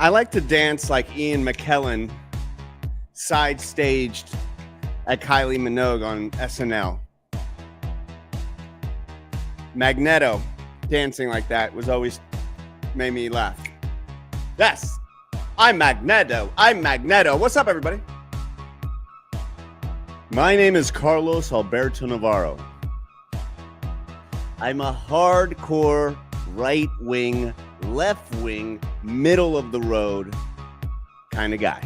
I like to dance like Ian McKellen side staged at Kylie Minogue on SNL. Magneto dancing like that was always made me laugh. Yes, I'm Magneto. I'm Magneto. What's up, everybody? My name is Carlos Alberto Navarro. I'm a hardcore right wing, left wing, middle of the road kind of guy.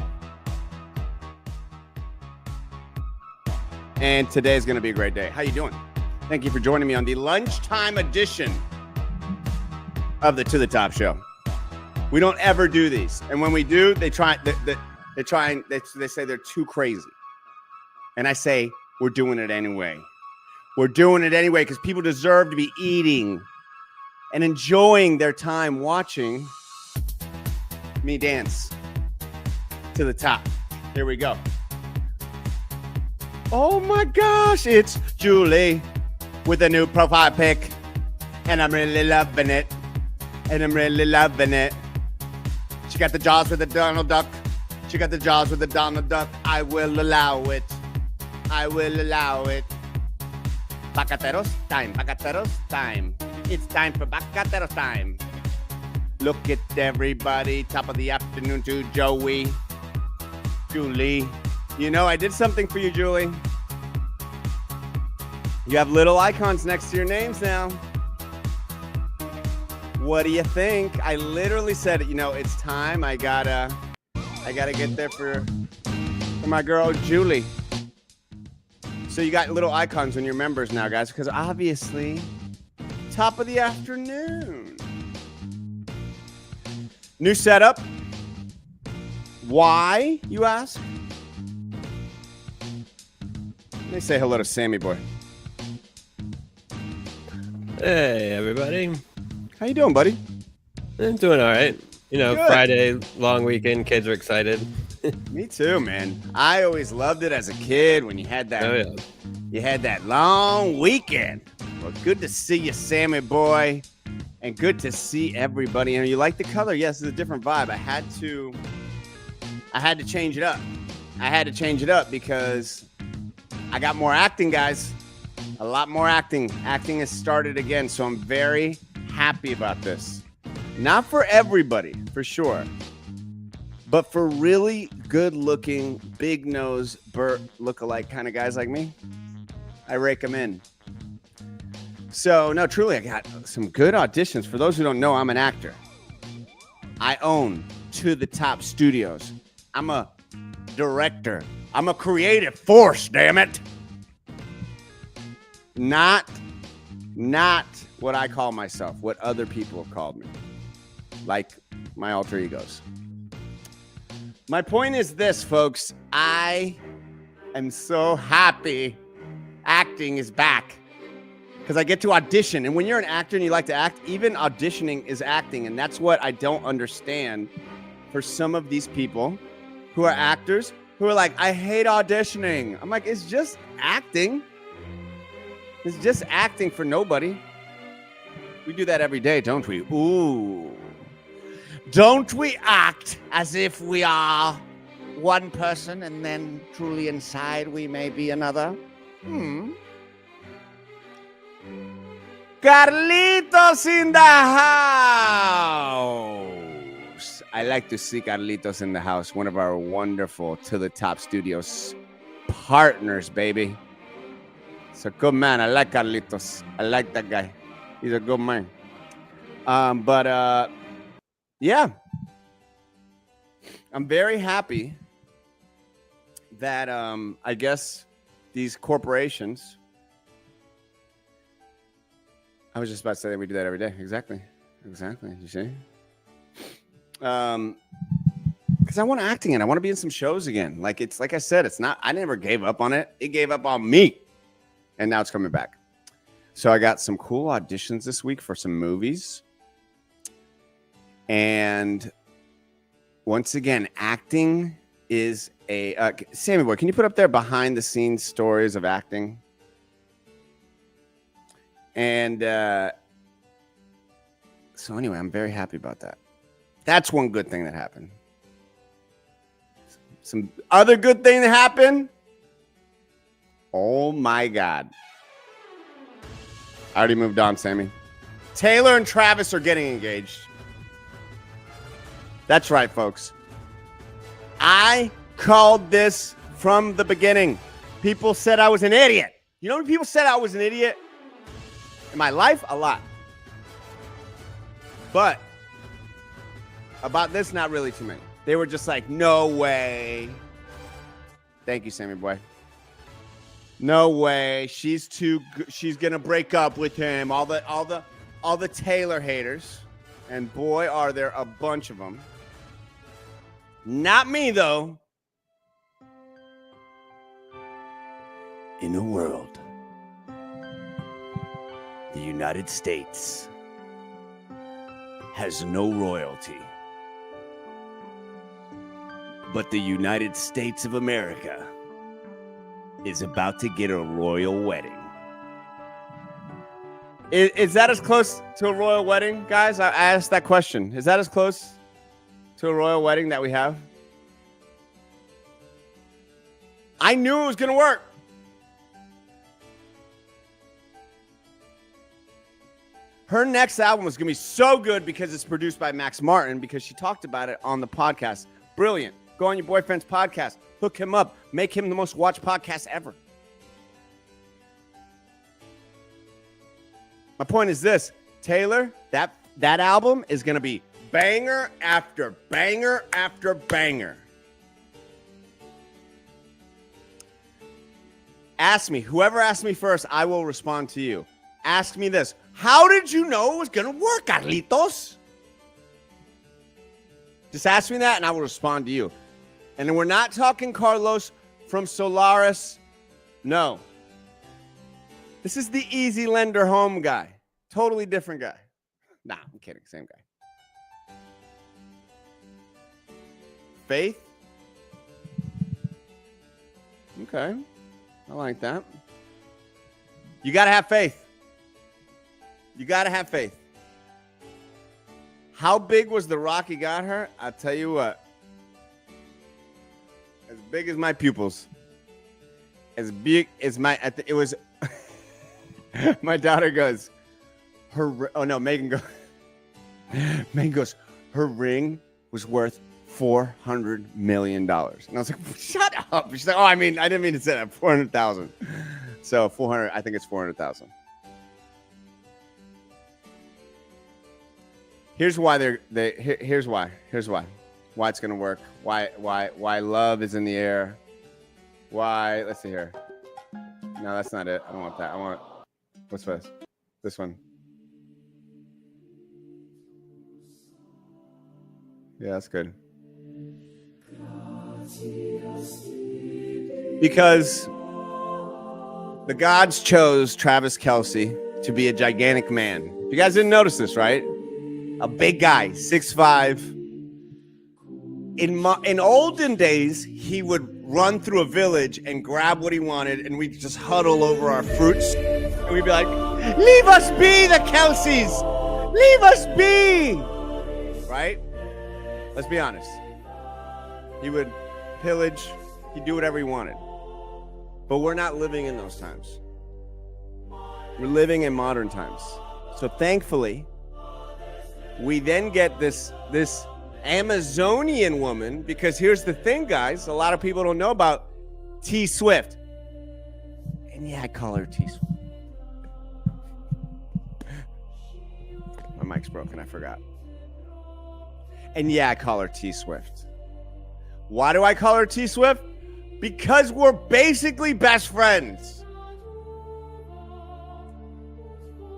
And today's going to be a great day. How you doing? Thank you for joining me on the lunchtime edition of the To the Top show. We don't ever do these, and when we do, they say they're too crazy. And I say we're doing it anyway. We're doing it anyway because people deserve to be eating and enjoying their time watching me dance to the top. Here we go. Oh my gosh, it's Julie with a new profile pic, and I'm really loving it. And I'm really loving it. She got the jaws with the Donald Duck. She got the jaws with the Donald Duck. I will allow it. I will allow it. Bacateros time. Bacateros time. It's time for Bacateros time. Look at everybody. Top of the afternoon to Joey. Julie. You know, I did something for you, Julie. You have little icons next to your names now. What do you think? I literally said, you know, it's time. I gotta get there for my girl, Julie. So you got little icons on your members now, guys, because obviously, top of the afternoon. New setup. Why, you ask? Let me say hello to Sammy boy. Hey, everybody. How you doing, buddy? I'm doing all right. You know, Good. Friday, long weekend, kids are excited. Me too, man. I always loved it as a kid when you had that. Oh, yeah. You had that long weekend. Well, good to see you, Sammy boy, and good to see everybody. And you like the color? Yes, it's a different vibe. I had to change it up. I had to change it up because I got more acting, guys. A lot more acting. Acting has started again, so I'm very happy about this. Not for everybody, for sure, but for really good-looking, big-nose, Burt look-alike kind of guys like me, I rake them in. So, no, truly, I got some good auditions. For those who don't know, I'm an actor. I own To the Top Studios. I'm a director. I'm a creative force, damn it. Not what I call myself, what other people have called me, like my alter egos. My point is this, folks. I am so happy acting is back because I get to audition. And when you're an actor and you like to act, even auditioning is acting. And that's what I don't understand for some of these people who are actors who are like, I hate auditioning. I'm like, it's just acting. It's just acting for nobody. We do that every day, don't we? Ooh. Don't we act as if we are one person and then truly inside we may be another? Carlitos in the house. I like to see Carlitos in the house. One of our wonderful To the Top Studios partners, baby. He's a good man. I like Carlitos. I like that guy. He's a good man. Yeah. I'm very happy that I guess these corporations. I was just about to say that we do that every day. Exactly. You see? Because I want acting and I want to be in some shows again. Like I said, it's not. I never gave up on it. It gave up on me. And now it's coming back. So I got some cool auditions this week for some movies. And once again, acting is a... Sammy boy, can you put up there behind the scenes stories of acting? And so anyway, I'm very happy about that. That's one good thing that happened. Some other good thing that happened. Oh my God. I already moved on, Sammy. Taylor and Travis are getting engaged. That's right, folks. I called this from the beginning. People said I was an idiot. You know when people said I was an idiot? In my life, a lot. But about this, not really too many. They were just like, no way. Thank you, Sammy boy. No way. She's gonna break up with him. All the Taylor haters. And boy, are there a bunch of them. Not me, though. In a world, the United States has no royalty. But the United States of America is about to get a royal wedding. Is that as close to a royal wedding, guys? I asked that question. Is that as close to a royal wedding that we have? I knew it was going to work. Her next album was going to be so good because it's produced by Max Martin, because she talked about it on the podcast. Brilliant. Go on your boyfriend's podcast. Hook him up. Make him the most watched podcast ever. My point is this. Taylor, that album is going to be banger after banger after banger. Ask me. Whoever asks me first, I will respond to you. Ask me this. How did you know it was going to work, Carlitos? Just ask me that and I will respond to you. And then we're not talking Carlos from Solaris. No. This is the easy lender home guy. Totally different guy. Nah, I'm kidding. Same guy. Faith. Okay. I like that. You got to have faith. You got to have faith. How big was the rock he got her? I'll tell you what. As big as my pupils. As big as my... It was... My daughter goes... Megan goes... Megan goes, her ring was worth $400 million. And I was like, shut up. She's like, I didn't mean to say that. 400,000. So 400, I think it's 400,000. Here's why here's why it's gonna work. Why love is in the air. Why, let's see here. No, that's not it. I don't want that. I want, what's this? This one. Yeah, that's good. Because the gods chose Travis Kelce to be a gigantic man. You guys didn't notice this, right? A big guy, 6'5". In olden days, he would run through a village and grab what he wanted, and we'd just huddle over our fruits. And we'd be like, leave us be, the Kelces! Leave us be! Right? Let's be honest. He would pillage. He'd do whatever he wanted. But we're not living in those times. We're living in modern times. So thankfully, we then get this Amazonian woman, because here's the thing, guys. A lot of people don't know about T Swift. And yeah, I call her T Swift. My mic's broken, I forgot. And yeah, I call her T Swift. Why do I call her T Swift? Because we're basically best friends.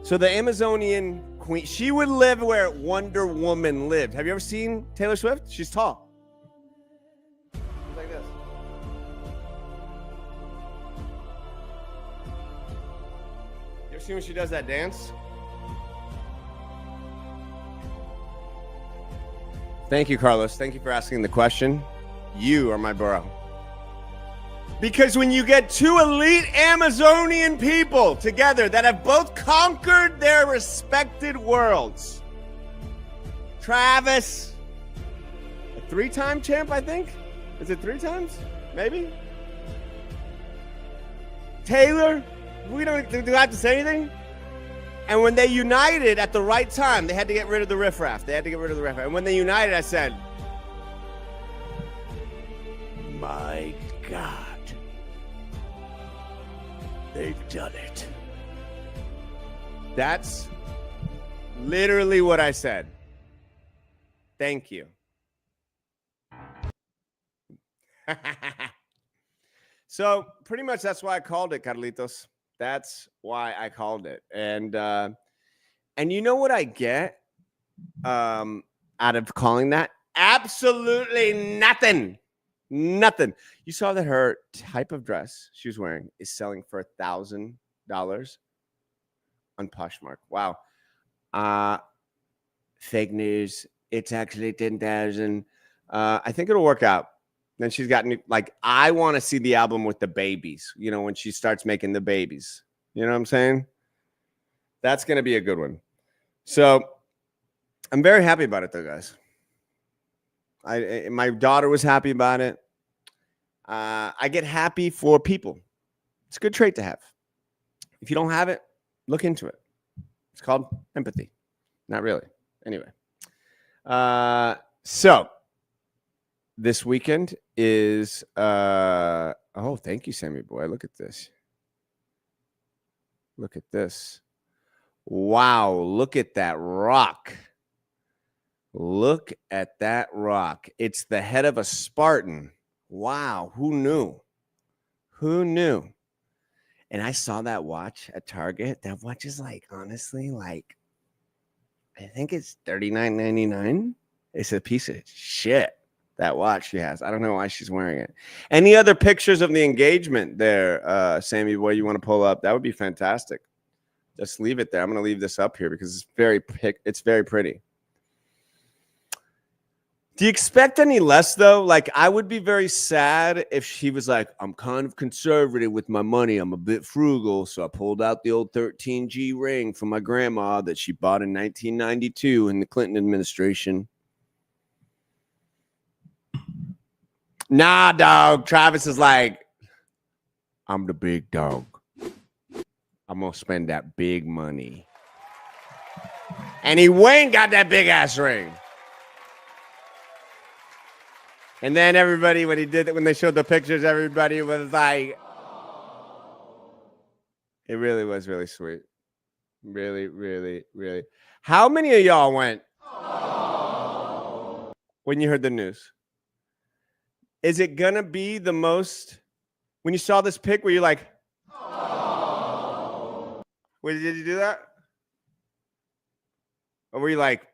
So the Amazonian queen, she would live where Wonder Woman lived. Have you ever seen Taylor Swift? She's tall. She's like this. You ever seen when she does that dance? Thank you, Carlos. Thank you for asking the question. You are my bro. Because when you get two elite Amazonian people together that have both conquered their respected worlds, Travis 3-time champ, I think. Is it 3 times? Maybe. Taylor, do I have to say anything? And when they united at the right time, they had to get rid of the riffraff. And when they united, I said, my God, they've done it. That's literally what I said. Thank you. So pretty much that's why I called it, Carlitos. That's why I called it. And you know what I get out of calling that? Absolutely nothing. Nothing. You saw that her type of dress she was wearing is selling for $1,000 on Poshmark. Wow. Fake news. It's actually 10,000. I think it'll work out. Then she's gotten like, I want to see the album with the babies, you know, when she starts making the babies. You know what I'm saying? That's going to be a good one. So I'm very happy about it, though, guys. My daughter was happy about it. I get happy for people. It's a good trait to have. If you don't have it, look into it. It's called empathy. Not really. Anyway. So this weekend is oh, thank you, Sammy boy. Look at this. Look at this. Wow, look at that rock. Look at that rock. It's the head of a Spartan. Wow, who knew? Who knew? And I saw that watch at Target. That watch is like, honestly, like, I think it's $39.99. It's a piece of shit, that watch she has. I don't know why she's wearing it. Any other pictures of the engagement there, Sammy boy, you want to pull up? That would be fantastic. Just leave it there. I'm going to leave this up here because it's very pretty. Do you expect any less, though? Like, I would be very sad if she was like, I'm kind of conservative with my money. I'm a bit frugal. So I pulled out the old 13G ring from my grandma that she bought in 1992 in the Clinton administration. Nah, dog. Travis is like, I'm the big dog. I'm going to spend that big money. And he went and got that big ass ring. And then everybody, when he did it, when they showed the pictures, everybody was like, it really was really sweet. Really, really, really. How many of y'all went when you heard the news? Is it going to be the most, when you saw this pic, were you like, wait, did you do that? Or were you like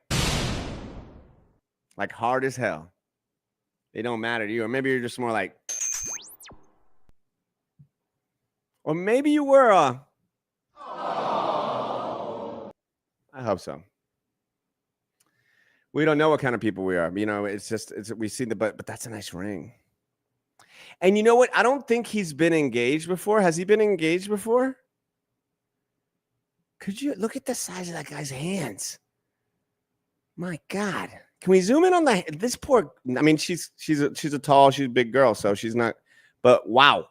hard as hell? They don't matter to you. Or maybe you're just more like, or maybe you were I hope so. We don't know what kind of people we are. You know, we see but that's a nice ring. And you know what? I don't think he's been engaged before. Has he been engaged before? Could you look at the size of that guy's hands? My God. Can we zoom in on this poor? I mean, she's a big girl, so she's not. But wow.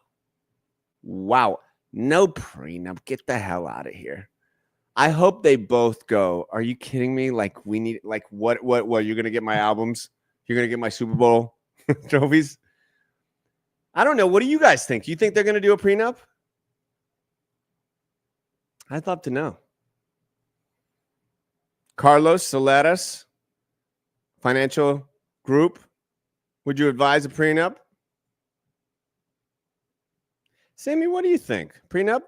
No prenup. Get the hell out of here. I hope they both go. Are you kidding me? Like, we need, like, what? You're gonna get my albums? You're gonna get my Super Bowl trophies? I don't know. What do you guys think? You think they're gonna do a prenup? I'd love to know. Carlos Saleras, Financial Group. Would you advise a prenup? Sammy, what do you think? Prenup?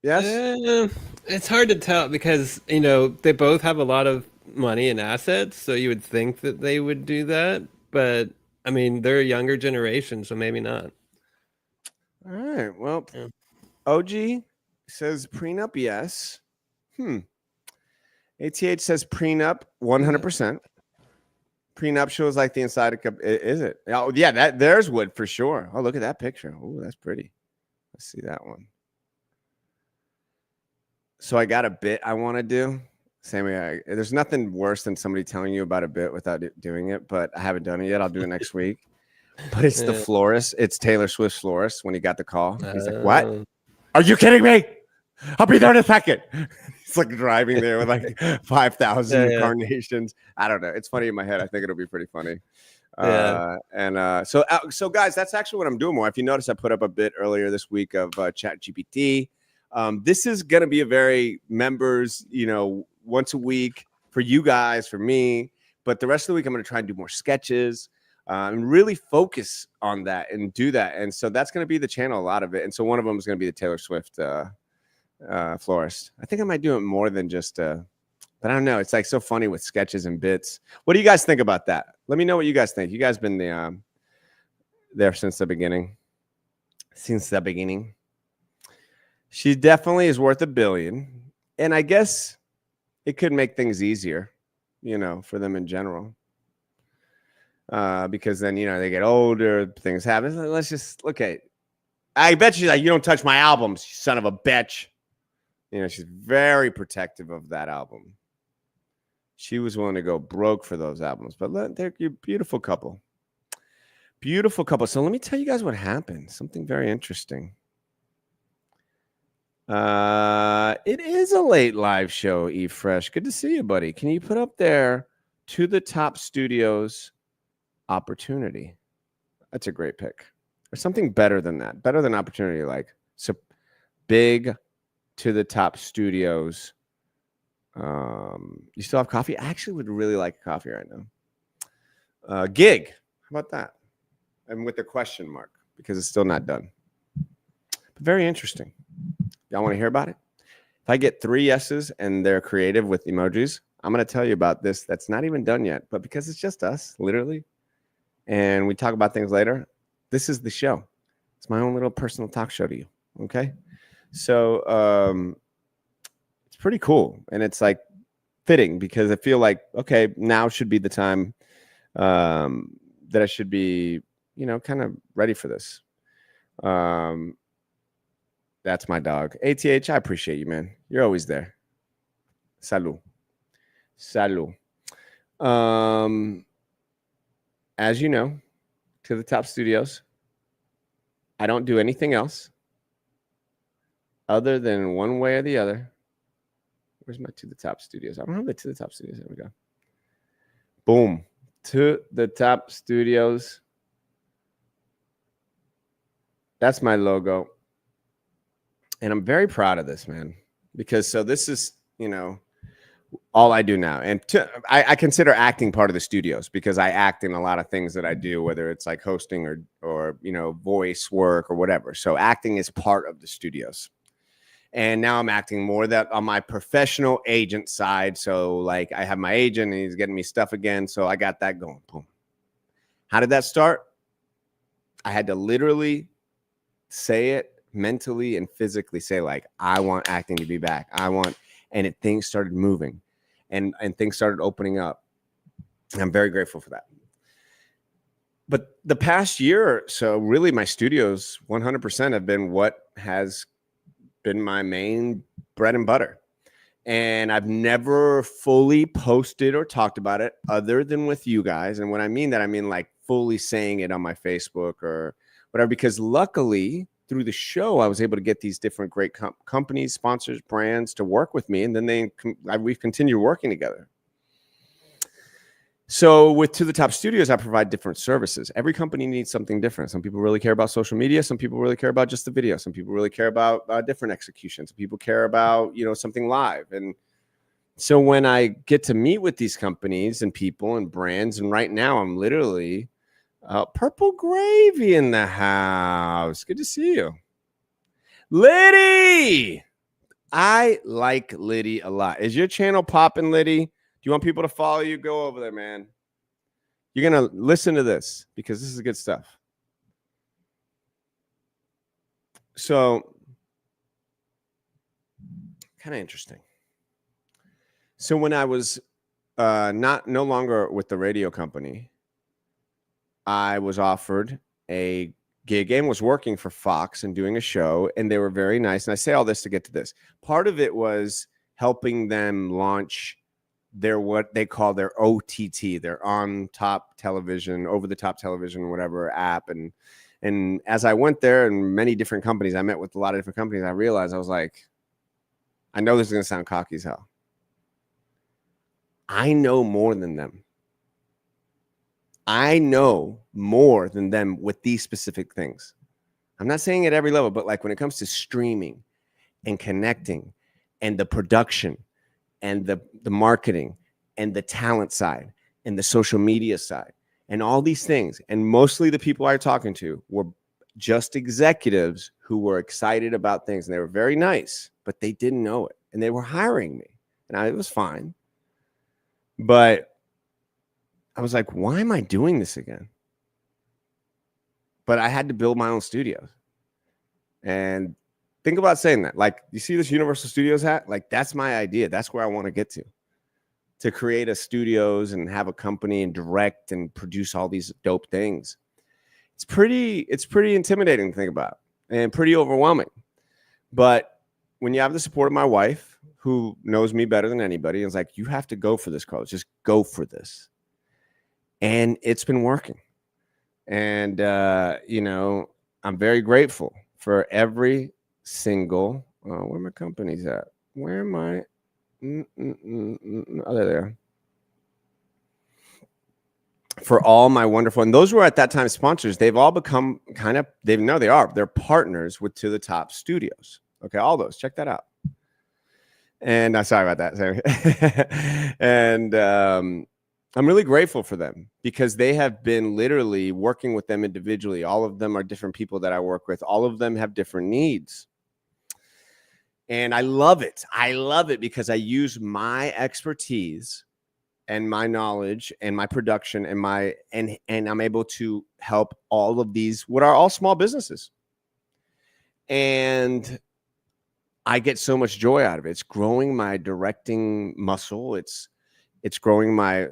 Yes? It's hard to tell because, you know, they both have a lot of money and assets, so you would think that they would do that. But, I mean, they're a younger generation, so maybe not. All right. Well, yeah. OG says prenup, yes. ATH says prenup, 100%. Prenup shows like the inside of cup. Is it? Oh, yeah, there's wood for sure. Oh, look at that picture. Oh, that's pretty. Let's see that one. So I got a bit I want to do. Sammy, there's nothing worse than somebody telling you about a bit without doing it, but I haven't done it yet. I'll do it next week. But it's the Yeah. florist. It's Taylor Swift's florist when he got the call. He's like, what? Oh. Are you kidding me? I'll be there in a second. He's like driving there with like 5,000 Yeah. carnations. I don't know. It's funny in my head. I think it'll be pretty funny. Yeah. So guys, that's actually what I'm doing more. If you notice, I put up a bit earlier this week of Chat GPT. This is going to be a very members, once a week for you guys, for me. But the rest of the week, I'm going to try and do more sketches and really focus on that and do that. And so that's going to be the channel, a lot of it. And so one of them is going to be the Taylor Swift florist. I think I might do it more than just but I don't know. It's like so funny with sketches and bits. What do you guys think about that? Let me know what you guys think. You guys been there since the beginning. Since the beginning. She definitely is worth $1 billion. And I guess it could make things easier, for them in general. Because then, they get older, things happen. Let's just look at it. I bet she's like, you don't touch my albums, you son of a bitch. She's very protective of that album. She was willing to go broke for those albums. But they're a beautiful couple. Beautiful couple. So let me tell you guys what happened. Something very interesting. It is a late live show, E Fresh. Good to see you, buddy. Can you put up there To the Top Studios opportunity? That's a great pick. Or something better than that. Better than opportunity, like so big To the Top Studios. You still have coffee? I actually would really like coffee right now. Gig. How about that? And with the question mark, because it's still not done. But very interesting. Y'all want to hear about it? If I get 3 yeses and they're creative with emojis, I'm going to tell you about this. That's not even done yet, but because it's just us, literally, and we talk about things later, this is the show. It's my own little personal talk show to you. Okay. So it's pretty cool. And it's like fitting because I feel like, okay, now should be the time that I should be, kind of ready for this. That's my dog. ATH, I appreciate you, man. You're always there. Salud. Salud. As you know, To the Top Studios, I don't do anything else other than one way or the other. Where's my To the Top Studios? I don't have the To the Top Studios. There we go. Boom. To the Top Studios. That's my logo. And I'm very proud of this, man, because so this is, all I do now. And I consider acting part of the studios because I act in a lot of things that I do, whether it's like hosting or voice work or whatever. So acting is part of the studios. And now I'm acting more that on my professional agent side. So like I have my agent and he's getting me stuff again. So I got that going. Boom. How did that start? I had to literally say it mentally and physically, say like, I want acting to be back. And things started moving and things started opening up. I'm very grateful for that. But the past year or so, really my studios 100% have been what has been my main bread and butter. And I've never fully posted or talked about it other than with you guys. And when I mean that, I mean like fully saying it on my Facebook or whatever, because luckily through the show, I was able to get these different great companies, sponsors, brands to work with me. And then we've continued working together. So with To the Top Studios, I provide different services. Every company needs something different. Some people really care about social media. Some people really care about just the video. Some people really care about different executions. Some people care about, something live. And so when I get to meet with these companies and people and brands, and right now I'm literally Purple Gravy in the house. Good to see you. Liddy! I like Liddy a lot. Is your channel popping, Liddy? Do you want people to follow you? Go over there, man. You're going to listen to this because this is good stuff. So, kind of interesting. So when I was no longer with the radio company, I was offered a gig and was working for Fox and doing a show, and they were very nice. And I say all this to get to this. Part of it was helping them launch they're what they call their OTT, their on top television, over the top television, whatever app. And as I went there and many different companies, I met with a lot of different companies, I realized I was like, I know this is going to sound cocky as hell. I know more than them. I know more than them with these specific things. I'm not saying at every level, but like when it comes to streaming and connecting and the production and the marketing and the talent side and the social media side and all these things. And mostly the people I was talking to were just executives who were excited about things, and they were very nice, but they didn't know it. And they were hiring me, and it was fine. But I was like, why am I doing this again? But I had to build my own studios. And think about saying that. Like, you see this Universal Studios hat? Like, that's my idea. That's where I want to get to create a studios and have a company and direct and produce all these dope things. It's pretty intimidating to think about and pretty overwhelming. But when you have the support of my wife, who knows me better than anybody, and is like, you have to go for this, Carlos. Just go for this. And it's been working. And, I'm very grateful for every single, where my company's at? Where am I? Oh, there. For all my wonderful, and those were at that time sponsors. They've all become they're partners with To the Top Studios. Okay, all those, check that out. And sorry about that. Sorry. And I'm really grateful for them because they have been literally working with them individually. All of them are different people that I work with. All of them have different needs. And I love it. I love it because I use my expertise and my knowledge and my production and I'm able to help all of these, what are all small businesses. And I get so much joy out of it. It's growing my directing muscle. It's growing my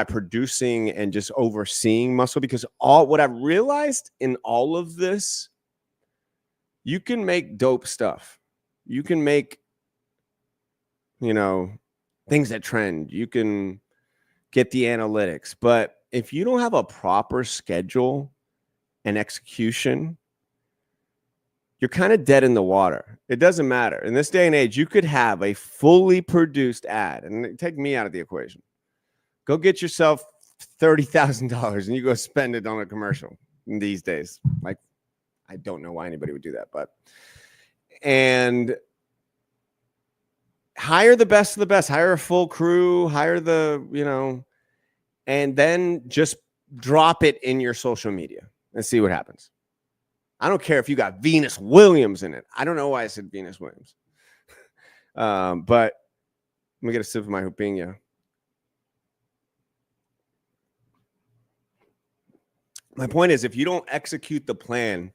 producing and just overseeing muscle, because what I've realized in all of this, you can make dope stuff. You can make, things that trend. You can get the analytics. But if you don't have a proper schedule and execution, you're kind of dead in the water. It doesn't matter. In this day and age, you could have a fully produced ad, and take me out of the equation. Go get yourself $30,000 and you go spend it on a commercial these days. Like, I don't know why anybody would do that, and hire the best of the best, hire a full crew, hire and then just drop it in your social media and see what happens. I don't care if you got Venus Williams in it. I don't know why I said Venus Williams. But let me get a sip of my hoopinho. My point is, if you don't execute the plan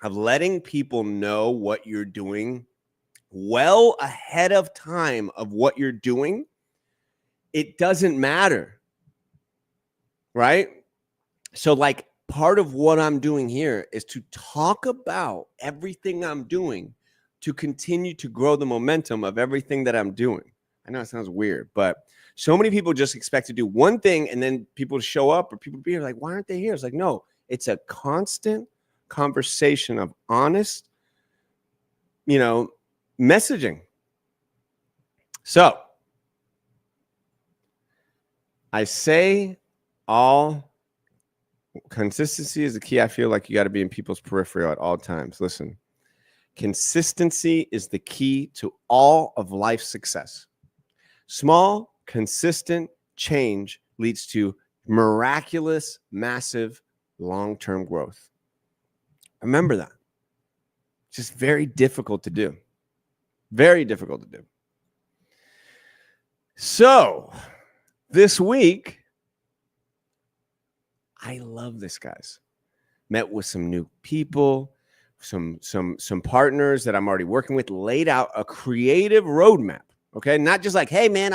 of letting people know what you're doing well ahead of time of what you're doing, it doesn't matter. Right? So like, part of what I'm doing here is to talk about everything I'm doing to continue to grow the momentum of everything that I'm doing. I know it sounds weird, but so many people just expect to do one thing and then people show up, or people be like, why aren't they here? It's like, no, it's a constant conversation of honest, messaging. So I say consistency is the key. I feel like you got to be in people's periphery at all times. Listen, consistency is the key to all of life's success. Small, consistent change leads to miraculous, massive, long-term growth. Remember that. It's just very difficult to do. Very difficult to do. So this week, I love this, guys. Met with some new people, some partners that I'm already working with, laid out a creative roadmap. Okay, not just like, hey man,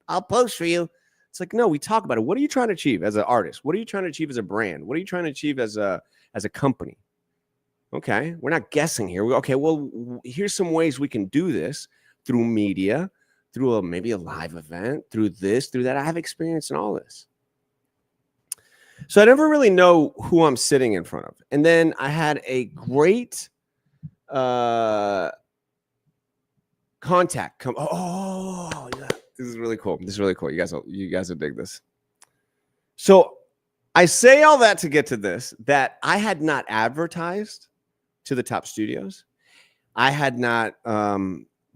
I'll post for you. It's like, no, we talk about it. What are you trying to achieve as an artist? What are you trying to achieve as a brand? What are you trying to achieve as a company? Okay, we're not guessing here. Okay, well, here's some ways we can do this through media, through maybe a live event, through this, through that. I have experience in all this. So I never really know who I'm sitting in front of. And then I had a great contact come. Oh, yeah. This is really cool. This is really cool. You guys will dig this. So I say all that to get to this, that I had not advertised to the top studios. I had not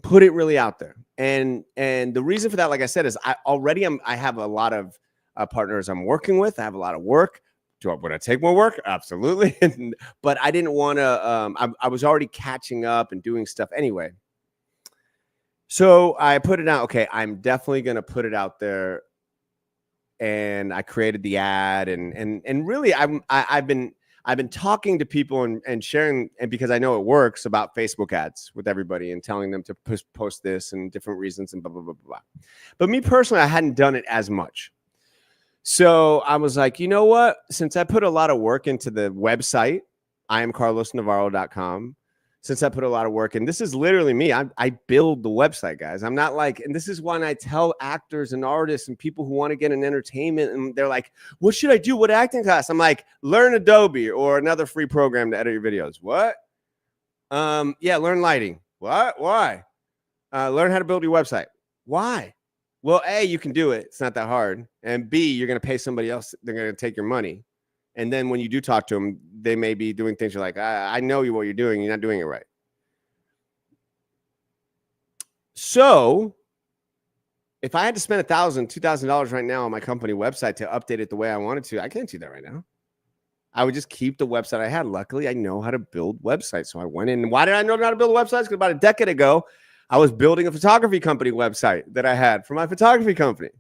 put it really out there. And the reason for that, like I said, is I have a lot of partners I'm working with. I have a lot of work. Would I take more work? Absolutely. But I didn't want to, I was already catching up and doing stuff anyway. So I put it out. Okay, I'm definitely going to put it out there. And I created the ad, and really I've been talking to people and sharing, and because I know it works, about Facebook ads with everybody and telling them to post this and different reasons and blah, blah, blah, blah. But me personally, I hadn't done it as much. So I was like, you know what? Since I put a lot of work into the website, IamCarlosNavarro.com, since I put a lot of work in, this is literally me. I build the website, guys. I'm not like, and this is when I tell actors and artists and people who want to get in entertainment, and they're like, what should I do? What acting class? I'm like, learn Adobe or another free program to edit your videos. What? Yeah, learn lighting. What? Why? Learn how to build your website. Why? Well, A, you can do it. It's not that hard. And B, you're going to pay somebody else. They're going to take your money. And then when you do talk to them, they may be doing things you're like, I know what you're doing. You're not doing it right. So if I had to spend $1,000, $2,000 right now on my company website to update it the way I wanted to, I can't do that right now. I would just keep the website I had. Luckily, I know how to build websites. So I went in. Why did I know how to build websites? Because about a decade ago, I was building a photography company website that I had for my photography company.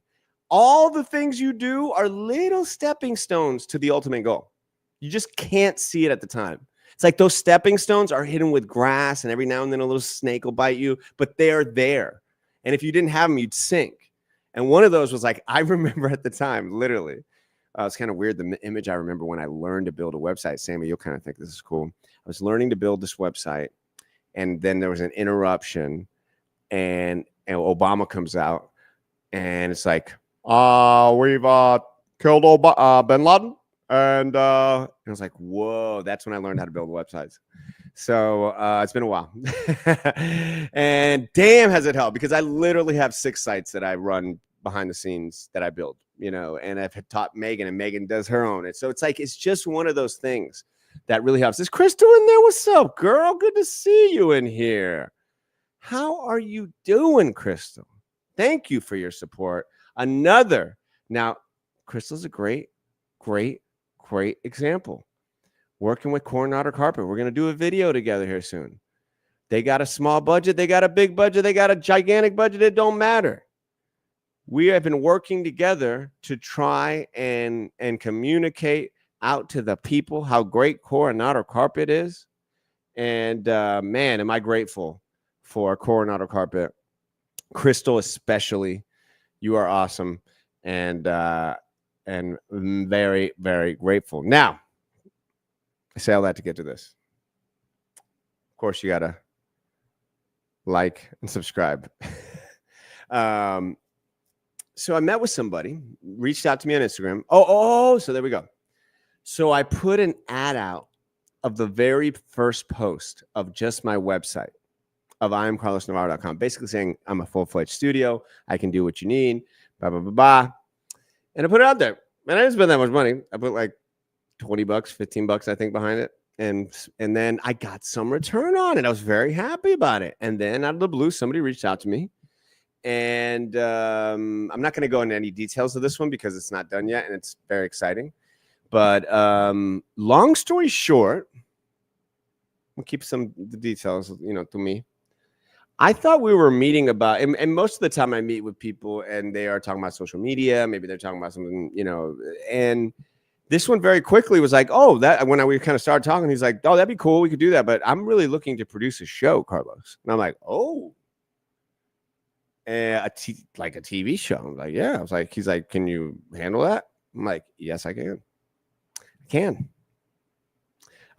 All the things you do are little stepping stones to the ultimate goal. You just can't see it at the time. It's like those stepping stones are hidden with grass, and every now and then a little snake will bite you, but they're there. And if you didn't have them, you'd sink. And one of those was like, I remember at the time, literally, it's kind of weird, the image I remember when I learned to build a website. Sammy, you'll kind of think this is cool. I was learning to build this website, and then there was an interruption, and Obama comes out, and it's like, we've killed Bin Laden. And I was like, whoa, that's when I learned how to build websites. So it's been a while. And damn, has it helped, because I literally have 6 sites that I run behind the scenes that I build, and I've taught Megan, and Megan does her own. And so it's like, it's just one of those things that really helps. Is Crystal in there? What's up, girl? Good to see you in here. How are you doing, Crystal? Thank you for your support. Now, Crystal's a great example. Working with Coronado Carpet. We're going to do a video together here soon. They got a small budget. They got a big budget. They got a gigantic budget. It don't matter. We have been working together to try and communicate out to the people how great Coronado Carpet is. And man, am I grateful for Coronado Carpet. Crystal especially. You are awesome. And very, very grateful. Now, I say all that to get to this. Of course, you got to like and subscribe. So I met with somebody, reached out to me on Instagram. So there we go. So I put an ad out of the very first post of just my website of IamCarlosNavarro.com, basically saying I'm a full-fledged studio. I can do what you need, blah, blah, blah, blah. And I put it out there. And I didn't spend that much money. I put like $20, $15, I think, behind it. And then I got some return on it. I was very happy about it. And then out of the blue, somebody reached out to me. And I'm not going to go into any details of this one because it's not done yet. And it's very exciting. But long story short, we'll keep the details, to me. I thought we were meeting about, and most of the time I meet with people and they are talking about social media. Maybe they're talking about something, and this one very quickly was like, when we kind of started talking, he's like, that'd be cool. We could do that. But I'm really looking to produce a show, Carlos. And I'm like, like a TV show. I'm like, yeah. I was like, he's like, can you handle that? I'm like, yes, I can.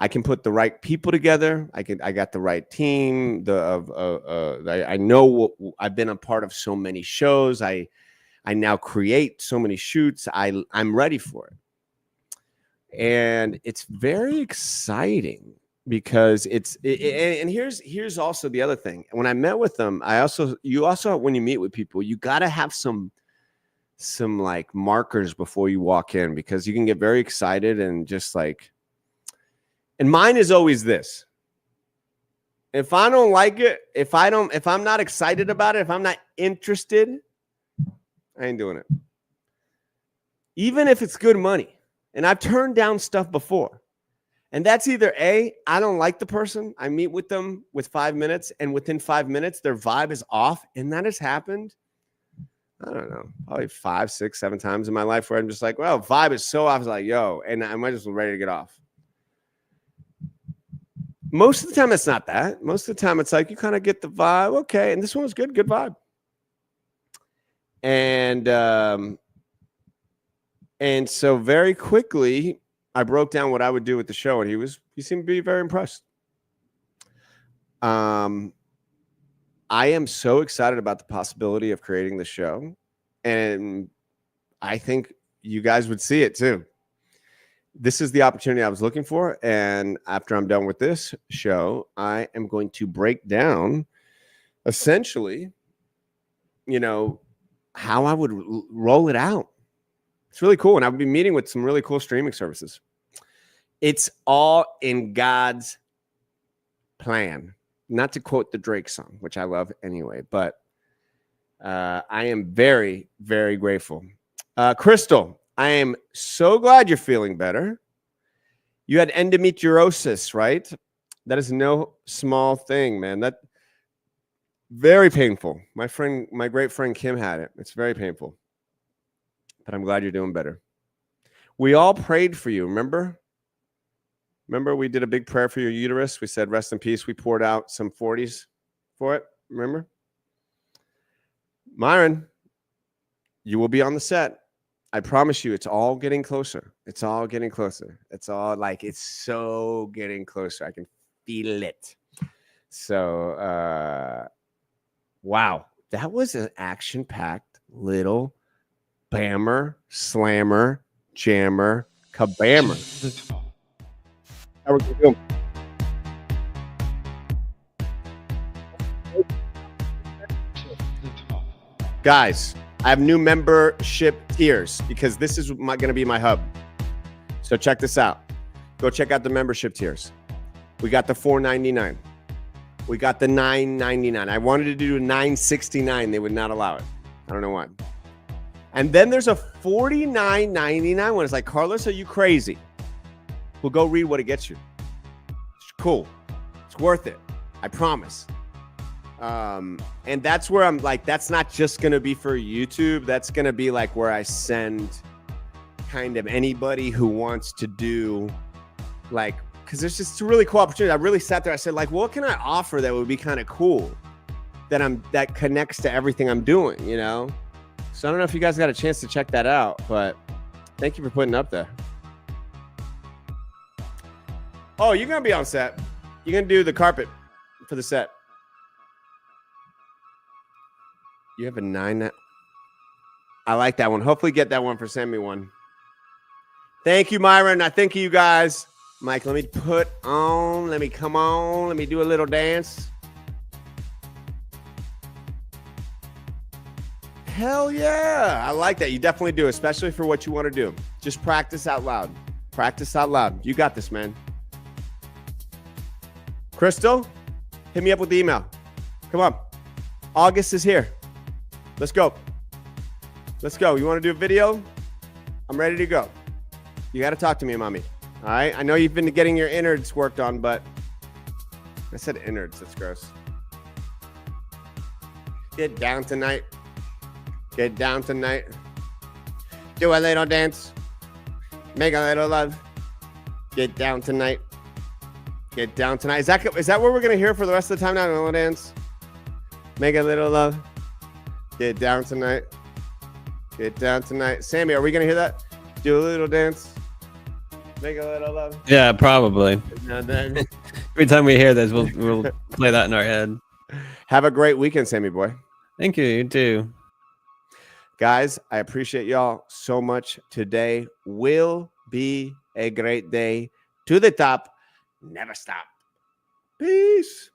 I can put the right people together. I got the right team. I know I've been a part of so many shows. I now create so many shoots. I'm ready for it. And it's very exciting because and here's also the other thing. When I met with them, you also when you meet with people, you got to have some like markers before you walk in, because you can get very excited and just like, and mine is always this. If I don't like it, if I'm not excited about it, if I'm not interested, I ain't doing it. Even if it's good money. And I've turned down stuff before. And that's either A, I don't like the person. I meet with them with 5 minutes, and within 5 minutes, their vibe is off. And that has happened, I don't know, probably 5, 6, 7 times in my life where I'm just like, well, vibe is so off. I was like, yo, and I'm just ready to get off. Most of the time, it's not that. Most of the time, it's like you kind of get the vibe. Okay. And this one was good vibe. And so very quickly, I broke down what I would do with the show, and he seemed to be very impressed. I am so excited about the possibility of creating the show, and I think you guys would see it too. This is the opportunity I was looking for, and after I'm done with this show, I am going to break down essentially, how I would roll it out. It's really cool. And I've been meeting with some really cool streaming services. It's all in God's plan. Not to quote the Drake song, which I love anyway, but I am very, very grateful. Crystal, I am so glad you're feeling better. You had endometriosis, right? That is no small thing, man. That very painful. My great friend Kim had it. It's very painful. But I'm glad you're doing better. We all prayed for you, remember? Remember we did a big prayer for your uterus? We said, rest in peace. We poured out some 40s for it, remember? Myron, you will be on the set. I promise you, it's all getting closer. It's all getting closer. It's all like, it's so getting closer. I can feel it. So, wow. That was an action-packed little bammer, slammer, jammer, kabammer. How are we doing? Guys, I have new membership tiers because this is going to be my hub. So check this out. Go check out the membership tiers. We got the $4.99. We got the $9.99. I wanted to do $9.69. They would not allow it. I don't know why. And then there's a $49.99 one. It's like, Carlos, are you crazy? Well, go read what it gets you. It's cool. It's worth it. I promise. And that's where I'm like, that's not just going to be for YouTube. That's going to be like where I send kind of anybody who wants to do like, because there's just a really cool opportunity. I really sat there. I said, like, what can I offer that would be kind of cool that connects to everything I'm doing, So I don't know if you guys got a chance to check that out, but thank you for putting it up there. Oh, you're going to be on set. You're going to do the carpet for the set. You have a 9. I like that one. Hopefully get that one for send me one. Thank you, Myron. I thank you guys. Mike, let me come on. Let me do a little dance. Hell yeah. I like that. You definitely do, especially for what you want to do. Just practice out loud. Practice out loud. You got this, man. Crystal, hit me up with the email. Come on. August is here. Let's go. Let's go. You want to do a video? I'm ready to go. You got to talk to me, mommy. All right. I know you've been getting your innards worked on, but I said innards. That's gross. Get down tonight. Get down tonight. Do a little dance. Make a little love. Get down tonight. Get down tonight. Is that what we're going to hear for the rest of the time now? A little dance. Make a little love. Get down tonight. Get down tonight. Sammy, are we going to hear that? Do a little dance. Make a little love. Yeah, probably. Now then. Every time we hear this, we'll play that in our head. Have a great weekend, Sammy boy. Thank you. You too. Guys, I appreciate y'all so much. Today will be a great day. To the top. Never stop. Peace.